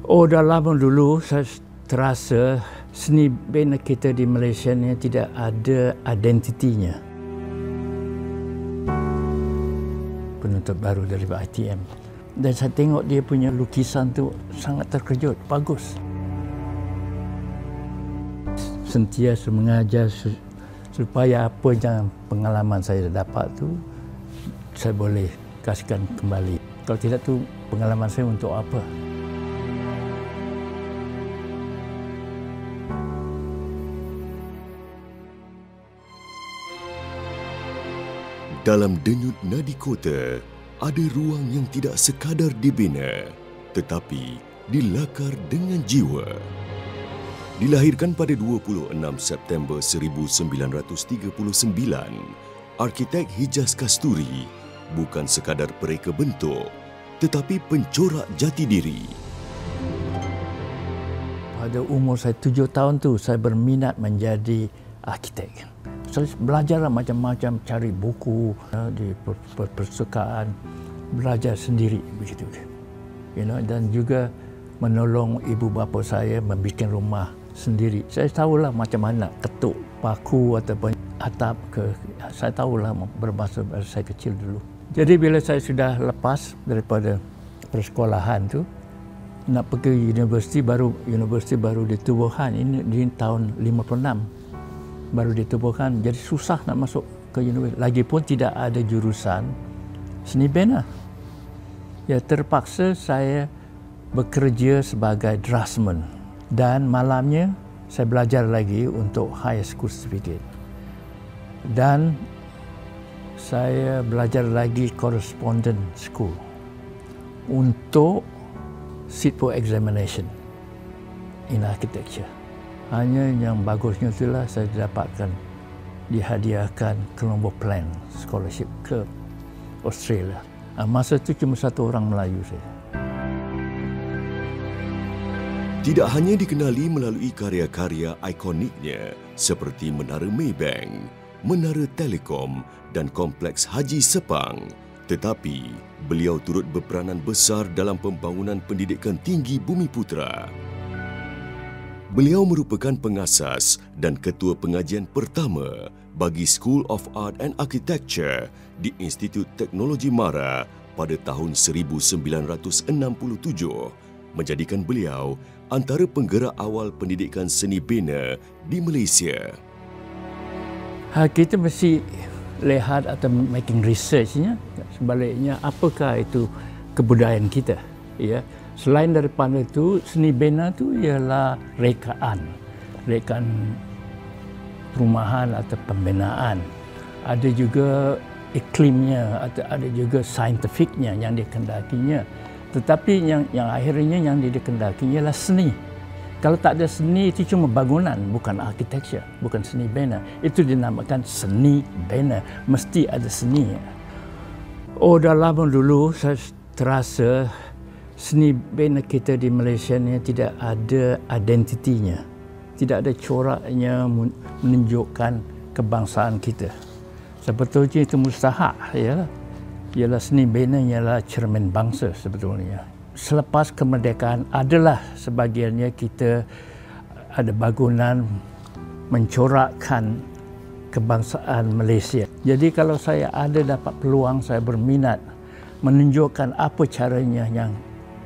Oh, dah lama dulu saya terasa seni bina kita di Malaysia ni tidak ada identitinya. Penuntut baru dari ITM. Dan saya tengok dia punya lukisan tu sangat terkejut, bagus. Sentiasa mengajar supaya apa yang pengalaman saya dapat tu saya boleh kasihkan kembali. Kalau tidak tu pengalaman saya untuk apa? Dalam denyut nadi kota, ada ruang yang tidak sekadar dibina, tetapi dilakar dengan jiwa. Dilahirkan pada 26 September 1939, arkitek Hijaz Kasturi bukan sekadar pereka bentuk, tetapi pencorak jati diri. Pada umur saya 7 tahun tu, saya berminat menjadi arkitek. Saya belajar macam-macam, cari buku di perpustakaan, belajar sendiri begitu. Dan juga menolong ibu bapa saya membuat rumah sendiri. Saya tahulah macam mana ketuk paku ataupun atap saya tahulah berbahasa saya kecil dulu. Jadi bila saya sudah lepas daripada persekolahan tu, nak pergi universiti baru ditubuhkan ini di tahun 56. Baru ditubuhkan, jadi susah nak masuk ke universiti. Lagipun tidak ada jurusan seni bina. Ya, terpaksa saya bekerja sebagai draftsman dan malamnya saya belajar lagi untuk high school certificate. Dan saya belajar lagi correspondence school untuk sit for examination in architecture. Hanya yang bagusnya itulah saya dapatkan dihadiahkan Colombo Plan Scholarship ke Australia. Masa itu cuma satu orang Melayu saya. Tidak hanya dikenali melalui karya-karya ikoniknya seperti Menara Maybank, Menara Telekom dan Kompleks Haji Sepang, tetapi beliau turut berperanan besar dalam pembangunan pendidikan tinggi Bumiputera. Beliau merupakan pengasas dan ketua pengajian pertama bagi School of Art and Architecture di Institut Teknologi Mara pada tahun 1967, menjadikan beliau antara penggerak awal pendidikan seni bina di Malaysia. Kita mesti lihat atau making researchnya, sebaliknya apakah itu kebudayaan kita, ya. Selain daripada itu, seni bina itu ialah rekaan perumahan atau pembinaan. Ada juga iklimnya, atau ada juga saintifiknya yang dikendakinya. Tetapi yang akhirnya yang dikendakinya ialah seni. Kalau tak ada seni, itu cuma bangunan, bukan architecture, bukan seni bina. Itu dinamakan seni bina. Mesti ada seni. Oh, dah lama dulu saya terasa seni bina kita di Malaysia ni tidak ada identitinya. Tidak ada coraknya menunjukkan kebangsaan kita. Sebetulnya itu mustahak, ya. Ialah seni bina ialah cermin bangsa sebetulnya. Selepas kemerdekaan adalah sebahagiannya kita ada bangunan mencorakkan kebangsaan Malaysia. Jadi kalau saya ada dapat peluang, saya berminat menunjukkan apa caranya yang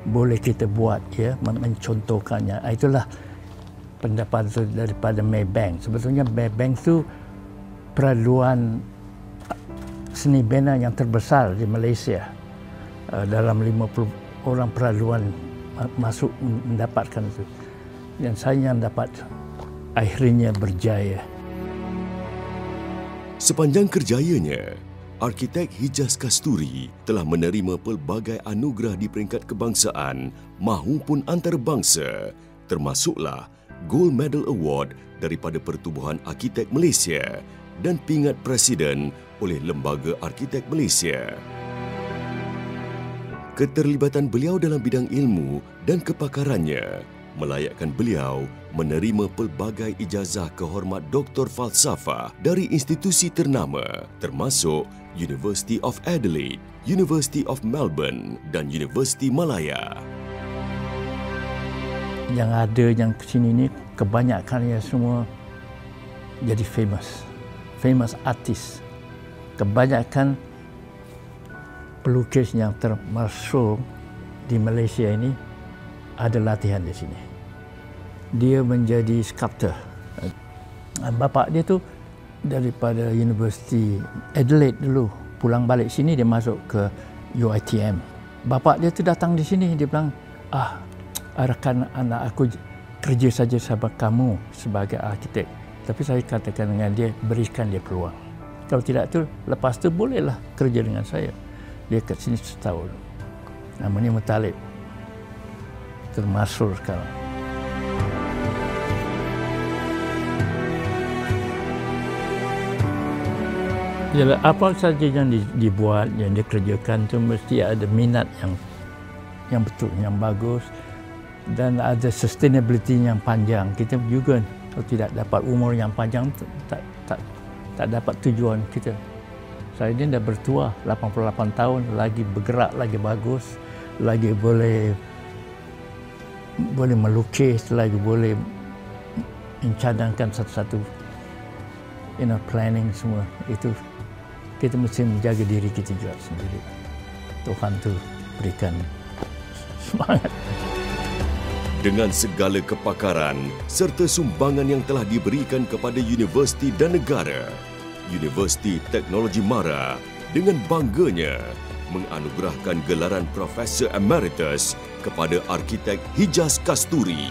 boleh kita buat, ya, mencontohkannya. Itulah pendapat daripada Maybank. Sebetulnya Maybank itu peraduan seni bina yang terbesar di Malaysia. Dalam 50 orang peraduan masuk mendapatkan itu. Dan saya yang dapat akhirnya berjaya. Sepanjang kerjayanya, arkitek Hijaz Kasturi telah menerima pelbagai anugerah di peringkat kebangsaan mahupun antarabangsa, termasuklah Gold Medal Award daripada Pertubuhan Arkitek Malaysia dan pingat Presiden oleh Lembaga Arkitek Malaysia. Keterlibatan beliau dalam bidang ilmu dan kepakarannya melayakkan beliau menerima pelbagai ijazah kehormat Doktor Falsafah dari institusi ternama termasuk University of Adelaide, University of Melbourne dan Universiti Malaya. yang ada yang kesini ni kebanyakan ya semua jadi famous artis. Kebanyakan pelukis yang termasyhur di Malaysia ini ada latihan di sini. Dia menjadi sculptor. Bapa dia tu daripada Universiti Adelaide dulu, pulang balik sini dia masuk ke UiTM. Bapa dia tu datang di sini, dia bilang, arahkan anak aku kerja saja sama kamu sebagai arkitek. Tapi saya katakan dengan dia, berikan dia peluang. Kalau tidak tu, lepas tu bolehlah kerja dengan saya. Dia kat sini setahun. Namanya Muttalib. Termasyhur sekarang. Yalah, apa saja yang dibuat, yang dikerjakan tu mesti ada minat yang betul, yang bagus dan ada sustainability yang panjang. Kita juga kalau tidak dapat umur yang panjang tak dapat tujuan kita. Saya ni dah bertua, 88 tahun, lagi bergerak, lagi bagus, lagi boleh melukis, lagi boleh mencadangkan satu-satu planning semua. Itu kita mesti menjaga diri kita juga sendiri. Tuhan tu berikan semangat. Dengan segala kepakaran serta sumbangan yang telah diberikan kepada universiti dan negara, Universiti Teknologi Mara dengan bangganya menganugerahkan gelaran Profesor Emeritus kepada arkitek Hijaz Kasturi.